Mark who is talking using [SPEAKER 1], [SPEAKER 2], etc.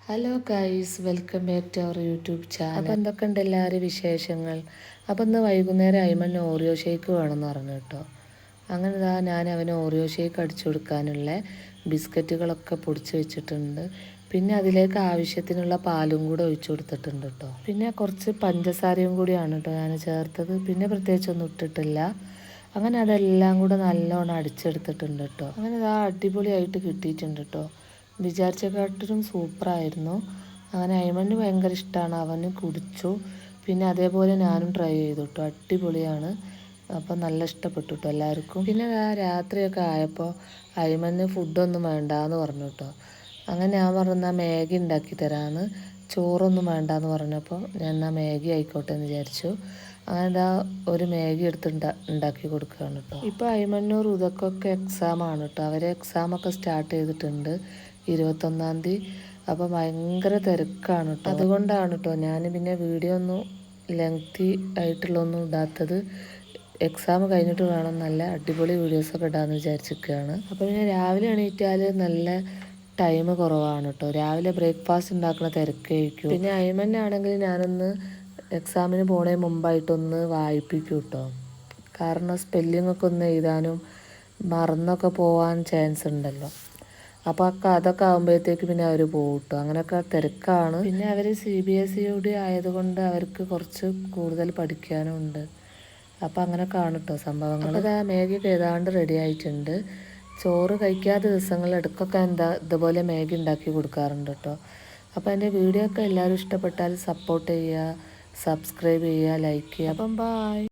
[SPEAKER 1] Hello guys, welcome back to our YouTube channel. അപ്പോൾ എന്തൊക്കെയുണ്ട് എല്ലാവരും വിശേഷങ്ങൾ? അപ്പോൾ ഇന്ന് വൈകുന്നേരം അയ്മന് ഓറിയോ ഷേക്ക് വേണമെന്ന് പറഞ്ഞു കേട്ടോ. അങ്ങനെ ഞാൻ അവന് ഓറിയോ ഷേക്ക് അടിച്ചു കൊടുക്കാനുള്ള ബിസ്ക്കറ്റുകളൊക്കെ പൊടിച്ച് വെച്ചിട്ടുണ്ട്. പിന്നെ അതിലേക്ക് ആവശ്യത്തിനുള്ള പാലും കൂടെ ഒഴിച്ചു കൊടുത്തിട്ടുണ്ട് കേട്ടോ. പിന്നെ കുറച്ച് പഞ്ചസാരയും കൂടിയാണ് കേട്ടോ ഞാൻ ചേർത്തത്. പിന്നെ പ്രത്യേകിച്ചൊന്നും ഇട്ടിട്ടില്ല. അങ്ങനെ അതെല്ലാം കൂടെ നല്ലോണം അടിച്ചെടുത്തിട്ടുണ്ട് കേട്ടോ. അങ്ങനെ അടിപൊളിയായിട്ട് കിട്ടിയിട്ടുണ്ട് കേട്ടോ. വിചാരിച്ചക്കാട്ടിലും സൂപ്പറായിരുന്നു. അങ്ങനെ അയ്മന് ഭയങ്കര ഇഷ്ടമാണ്, അവന് കുടിച്ചു. പിന്നെ അതേപോലെ ഞാനും ട്രൈ ചെയ്തു കേട്ടോ, അടിപൊളിയാണ്. അപ്പം നല്ല ഇഷ്ടപ്പെട്ടു കേട്ടോ എല്ലാവർക്കും. പിന്നെ രാത്രിയൊക്കെ ആയപ്പോൾ അയ്മന് ഫുഡൊന്നും വേണ്ടാന്ന് പറഞ്ഞു കേട്ടോ. അങ്ങനെ ഞാൻ പറഞ്ഞാൽ മാഗി ഉണ്ടാക്കി തരാമെന്ന്, ചോറൊന്നും വേണ്ടാന്ന് പറഞ്ഞപ്പോൾ ഞാൻ എന്നാൽ മാഗി ആയിക്കോട്ടെ എന്ന് വിചാരിച്ചു. അങ്ങനെ ഒരു മാഗി എടുത്ത് ഉണ്ടാക്കി കൊടുക്കുകയാണ് കേട്ടോ. ഇപ്പോൾ അയ്മന്നൂർ ഇതൊക്കെ എക്സാമാണ് കേട്ടോ. അവരെ എക്സാമൊക്കെ സ്റ്റാർട്ട് ചെയ്തിട്ടുണ്ട് 21-ാം തീയതി. അപ്പോൾ ഭയങ്കര തിരക്കാണ് കേട്ടോ. അതുകൊണ്ടാണ് കേട്ടോ ഞാൻ പിന്നെ വീഡിയോ ഒന്നും ലെങ്തി ആയിട്ടുള്ളൊന്നും ഇടാത്തത്. എക്സാം കഴിഞ്ഞിട്ട് വേണം നല്ല അടിപൊളി വീഡിയോസൊക്കെ ഇടാമെന്ന് വിചാരിച്ചിരിക്കുകയാണ്. അപ്പോൾ പിന്നെ രാവിലെ എണീറ്റാൽ നല്ല ടൈം കുറവാണ് കേട്ടോ. രാവിലെ ബ്രേക്ക്ഫാസ്റ്റ് ഉണ്ടാക്കുന്ന തിരക്കായിരിക്കും. പിന്നെ അയ്മന്നാണെങ്കിൽ ഞാനൊന്ന് എക്സാമിന് പോണേ മുമ്പായിട്ടൊന്ന് വായിപ്പിക്കും കേട്ടോ. കാരണം സ്പെല്ലിങ്ങൊക്കെ ഒന്ന് എഴുതാനും മറന്നൊക്കെ പോകാൻ ചാൻസ് ഉണ്ടല്ലോ. അപ്പോൾ അതൊക്കെ ആകുമ്പോഴത്തേക്ക് പിന്നെ അവർ പോകും കേട്ടോ. അങ്ങനെയൊക്കെ തിരക്കാണ്. പിന്നെ അവർ CBSE ആയതുകൊണ്ട് അവർക്ക് കുറച്ച് കൂടുതൽ പഠിക്കാനും ഉണ്ട്. അപ്പോൾ അങ്ങനെ കാണും കേട്ടോ സംഭവങ്ങൾ. അപ്പോൾ മാഗിയൊക്കെ ഏതാണ്ട് റെഡി ആയിട്ടുണ്ട്. ചോറ് കഴിക്കാത്ത ദിവസങ്ങളിൽ ഇടയ്ക്കൊക്കെ ഇതുപോലെ മാഗി ഉണ്ടാക്കി കൊടുക്കാറുണ്ട് കേട്ടോ. അപ്പോൾ എൻ്റെ വീഡിയോ ഒക്കെ എല്ലാവരും ഇഷ്ടപ്പെട്ടാൽ സപ്പോർട്ട് ചെയ്യുക, സബ്സ്ക്രൈബ് ചെയ്യുക, ലൈക്ക് ചെയ്യുക. അപ്പം ബൈ.